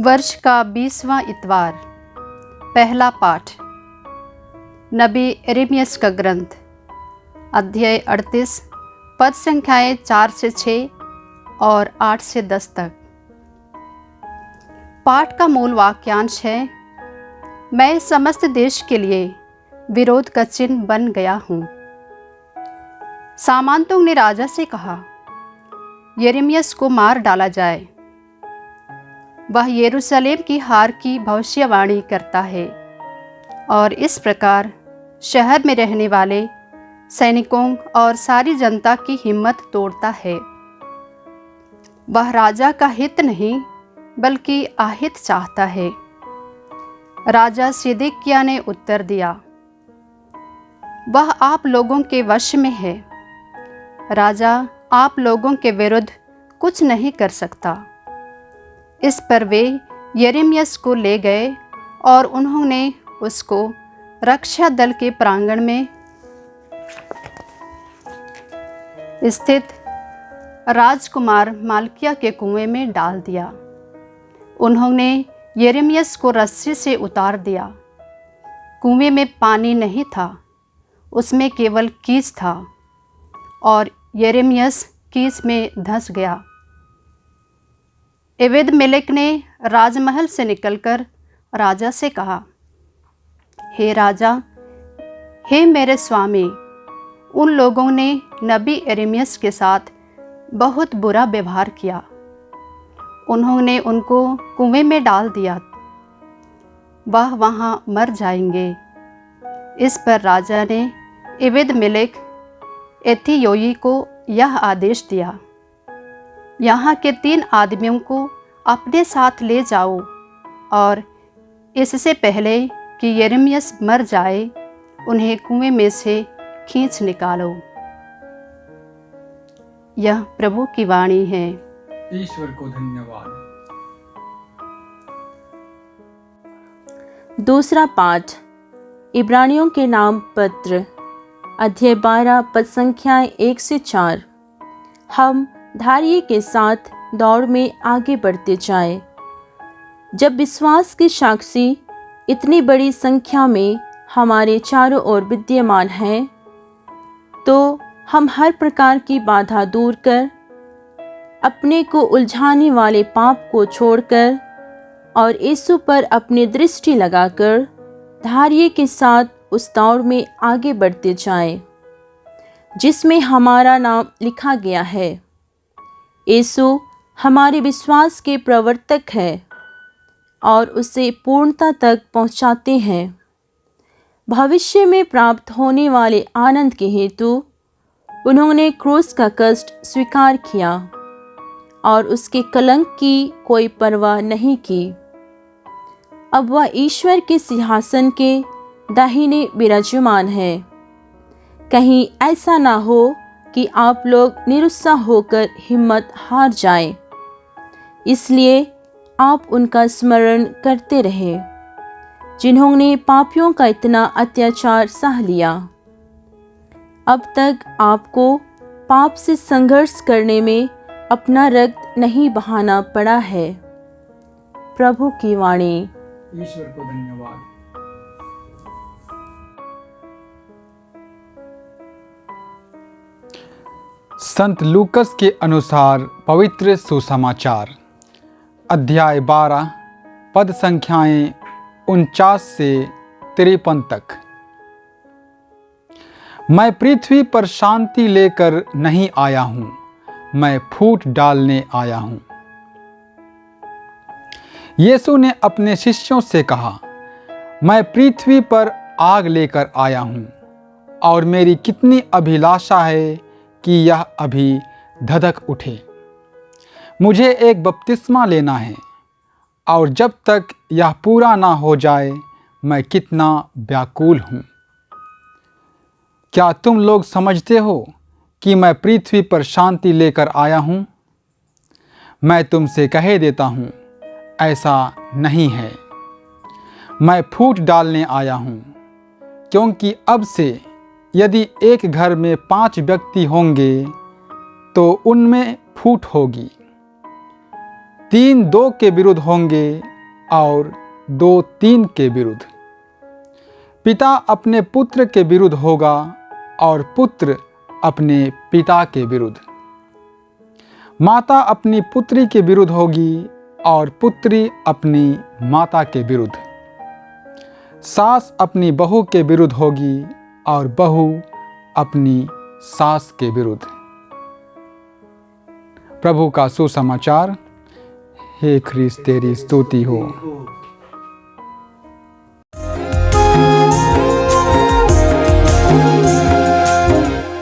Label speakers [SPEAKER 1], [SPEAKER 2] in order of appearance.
[SPEAKER 1] वर्ष का 20वां इतवार। पहला पाठ नबी यिर्मयाह का ग्रंथ, अध्याय 38, पद संख्याएँ 4 से 6 और 8 से 10 तक। पाठ का मूल वाक्यांश है, मैं समस्त देश के लिए विरोध का चिन्ह बन गया हूँ। सामंतों ने राजा से कहा, यिर्मयाह को मार डाला जाए। वह यरूशलेम की हार की भविष्यवाणी करता है और इस प्रकार शहर में रहने वाले सैनिकों और सारी जनता की हिम्मत तोड़ता है। वह राजा का हित नहीं बल्कि अहित चाहता है। राजा सिदकिय्याह ने उत्तर दिया, वह आप लोगों के वश में है। राजा आप लोगों के विरुद्ध कुछ नहीं कर सकता। इस पर वे यिर्मयाह को ले गए और उन्होंने उसको रक्षा दल के प्रांगण में स्थित राजकुमार मल्किय्याह के कुएं में डाल दिया। उन्होंने यिर्मयाह को रस्सी से उतार दिया। कुएं में पानी नहीं था, उसमें केवल कीच था और यिर्मयाह कीच में धंस गया। एबेद-मेलेक ने राजमहल से निकलकर राजा से कहा, हे राजा, हे मेरे स्वामी, उन लोगों ने नबी यिर्मयाह के साथ बहुत बुरा व्यवहार किया। उन्होंने उनको कुएं में डाल दिया, वह वहाँ मर जाएंगे। इस पर राजा ने एबेद-मेलेक एथियोई को यह आदेश दिया, यहाँ के 3 आदमियों को अपने साथ ले जाओ और इससे पहले कि यिर्मयाह मर जाए, उन्हें कुएं में से खींच निकालो। यह प्रभु की वाणी है।
[SPEAKER 2] ईश्वर को धन्यवाद।
[SPEAKER 3] दूसरा पाठ इब्रानियों के नाम पत्र, अध्याय 12, पद संख्याएँ 1 से 4। हम धैर्य के साथ दौड़ में आगे बढ़ते जाएं। जब विश्वास के साक्षी इतनी बड़ी संख्या में हमारे चारों ओर विद्यमान हैं, तो हम हर प्रकार की बाधा दूर कर, अपने को उलझाने वाले पाप को छोड़कर और यीशु पर अपनी दृष्टि लगाकर धैर्य के साथ उस दौड़ में आगे बढ़ते जाएं, जिसमें हमारा नाम लिखा गया है। यीशु हमारे विश्वास के प्रवर्तक है और उसे पूर्णता तक पहुंचाते हैं। भविष्य में प्राप्त होने वाले आनंद के हेतु उन्होंने क्रूस का कष्ट स्वीकार किया और उसके कलंक की कोई परवाह नहीं की। अब वह ईश्वर के सिंहासन के दाहिने विराजमान है। कहीं ऐसा ना हो कि आप लोग निरुत्साह होकर हिम्मत हार जाएं। इसलिए आप उनका स्मरण करते रहें, जिन्होंने पापियों का इतना अत्याचार सह लिया। अब तक आपको पाप से संघर्ष करने में अपना रक्त नहीं बहाना पड़ा है। प्रभु की वाणी।
[SPEAKER 2] ईश्वर को धन्यवाद। संत लूकस के अनुसार पवित्र सुसमाचार, अध्याय 12, पद संख्याएँ 49 से 53 तक। मैं पृथ्वी पर शांति लेकर नहीं आया हूँ, मैं फूट डालने आया हूँ। यीशु ने अपने शिष्यों से कहा, मैं पृथ्वी पर आग लेकर आया हूँ और मेरी कितनी अभिलाषा है कि यह अभी धधक उठे। मुझे एक बपतिस्मा लेना है और जब तक यह पूरा ना हो जाए, मैं कितना व्याकुल हूँ। क्या तुम लोग समझते हो कि मैं पृथ्वी पर शांति लेकर आया हूँ? मैं तुमसे कह देता हूँ, ऐसा नहीं है। मैं फूट डालने आया हूँ, क्योंकि अब से यदि एक घर में 5 व्यक्ति होंगे तो उनमें फूट होगी। 3 2 के विरुद्ध होंगे और 2-3 के विरुद्ध। पिता अपने पुत्र के विरुद्ध होगा और पुत्र अपने पिता के विरुद्ध। माता अपनी पुत्री के विरुद्ध होगी और पुत्री अपनी माता के विरुद्ध। सास अपनी बहू के विरुद्ध होगी और बहू अपनी सास के विरुद्ध। प्रभु का सुसमाचार। हे ख्रीस्त तेरी स्तुति हो।